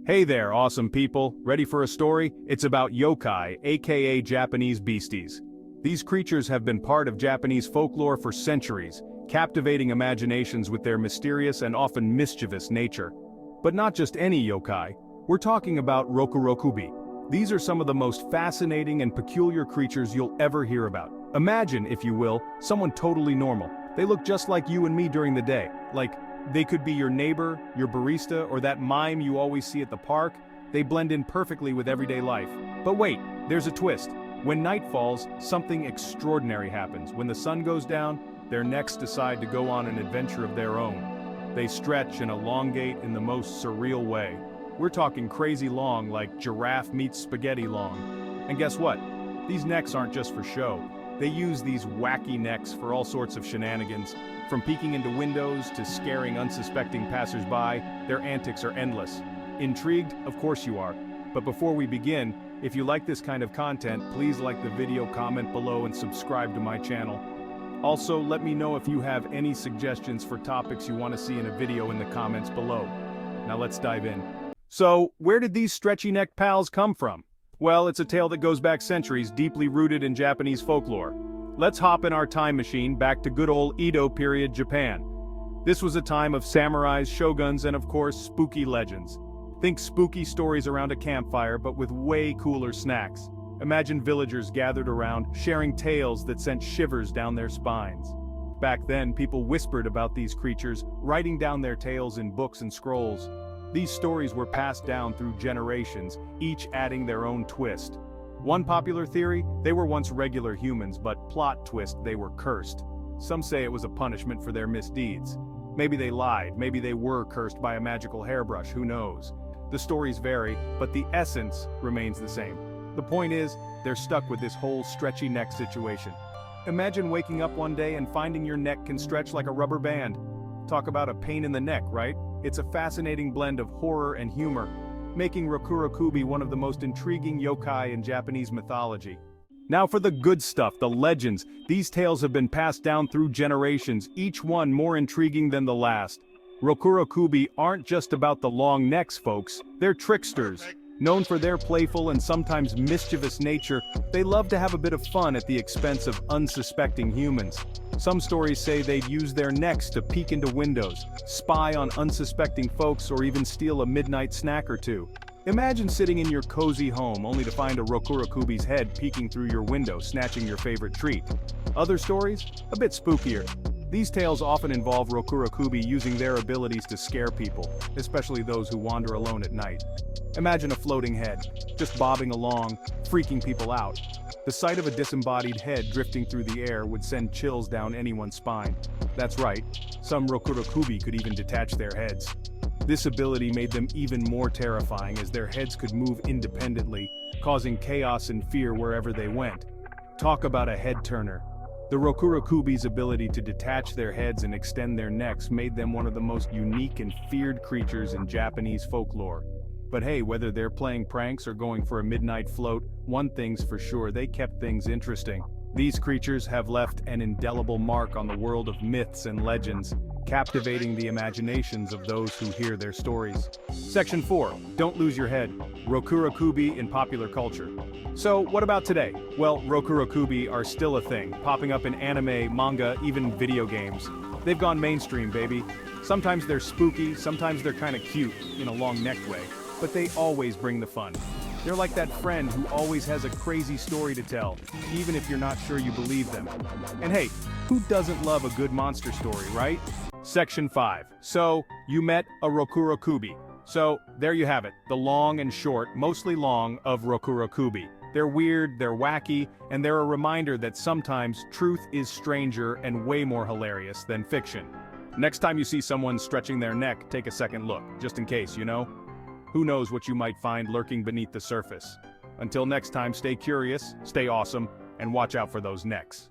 Hey there, awesome people. Ready for a story? It's about yokai, aka Japanese beasties. These creatures have been part of Japanese folklore for centuries, captivating imaginations with their mysterious and often mischievous nature. But not just any yokai. We're talking about Rokurokubi. These are some of the most fascinating and peculiar creatures you'll ever hear about. Imagine, if you will, someone totally normal. They look just like you and me during the day. Like, they could be your neighbor, your barista, or that mime you always see at the park. They blend in perfectly with everyday life. But wait, there's a twist. When night falls, something extraordinary happens. When the sun goes down, their necks decide to go on an adventure of their own. They stretch and elongate in the most surreal way. We're talking crazy long, like giraffe meets spaghetti long. And guess what? These necks aren't just for show. They use these wacky necks for all sorts of shenanigans. From peeking into windows to scaring unsuspecting passersby, their antics are endless. Intrigued? Of course you are. But before we begin, if you like this kind of content, please like the video, comment below, and subscribe to my channel. Also, let me know if you have any suggestions for topics you want to see in a video in the comments below. Now let's dive in. So, where did these stretchy-necked pals come from? Well, it's a tale that goes back centuries, deeply rooted in Japanese folklore. Let's hop in our time machine back to good old Edo period Japan. This was a time of samurais, shoguns, and of course, spooky legends. Think spooky stories around a campfire, but with way cooler snacks. Imagine villagers gathered around, sharing tales that sent shivers down their spines. Back then, people whispered about these creatures, writing down their tales in books and scrolls. These stories were passed down through generations, each adding their own twist. One popular theory, they were once regular humans, but plot twist, they were cursed. Some say it was a punishment for their misdeeds. Maybe they lied, maybe they were cursed by a magical hairbrush, who knows? The stories vary, but the essence remains the same. The point is, they're stuck with this whole stretchy neck situation. Imagine waking up one day and finding your neck can stretch like a rubber band. Talk about a pain in the neck, right? It's a fascinating blend of horror and humor, making Rokurokubi one of the most intriguing yokai in Japanese mythology. Now for the good stuff, the legends. These tales have been passed down through generations, each one more intriguing than the last. Rokurokubi aren't just about the long necks, folks. They're tricksters. Known for their playful and sometimes mischievous nature, they love to have a bit of fun at the expense of unsuspecting humans. Some stories say they'd use their necks to peek into windows, spy on unsuspecting folks, or even steal a midnight snack or two. Imagine sitting in your cozy home only to find a Rokurokubi's head peeking through your window, snatching your favorite treat. Other stories? A bit spookier. These tales often involve Rokurokubi using their abilities to scare people, especially those who wander alone at night. Imagine a floating head, just bobbing along, freaking people out. The sight of a disembodied head drifting through the air would send chills down anyone's spine. That's right, some Rokurokubi could even detach their heads. This ability made them even more terrifying as their heads could move independently, causing chaos and fear wherever they went. Talk about a head-turner. The Rokurokubi's ability to detach their heads and extend their necks made them one of the most unique and feared creatures in Japanese folklore. But hey, whether they're playing pranks or going for a midnight float, one thing's for sure, they kept things interesting. These creatures have left an indelible mark on the world of myths and legends, captivating the imaginations of those who hear their stories. Section 4. Don't lose your head. Rokurokubi in popular culture. So, what about today? Well, Rokurokubi are still a thing, popping up in anime, manga, even video games. They've gone mainstream, baby. Sometimes they're spooky, sometimes they're kinda cute, in a long-necked way. But they always bring the fun. They're like that friend who always has a crazy story to tell, even if you're not sure you believe them. And hey, who doesn't love a good monster story, right? Section 5. So, you met a Rokurokubi. So, there you have it, the long and short, mostly long, of Rokurokubi. They're weird, they're wacky, and they're a reminder that sometimes truth is stranger and way more hilarious than fiction. Next time you see someone stretching their neck, take a second look, just in case, you know? Who knows what you might find lurking beneath the surface. Until next time, stay curious, stay awesome, and watch out for those necks.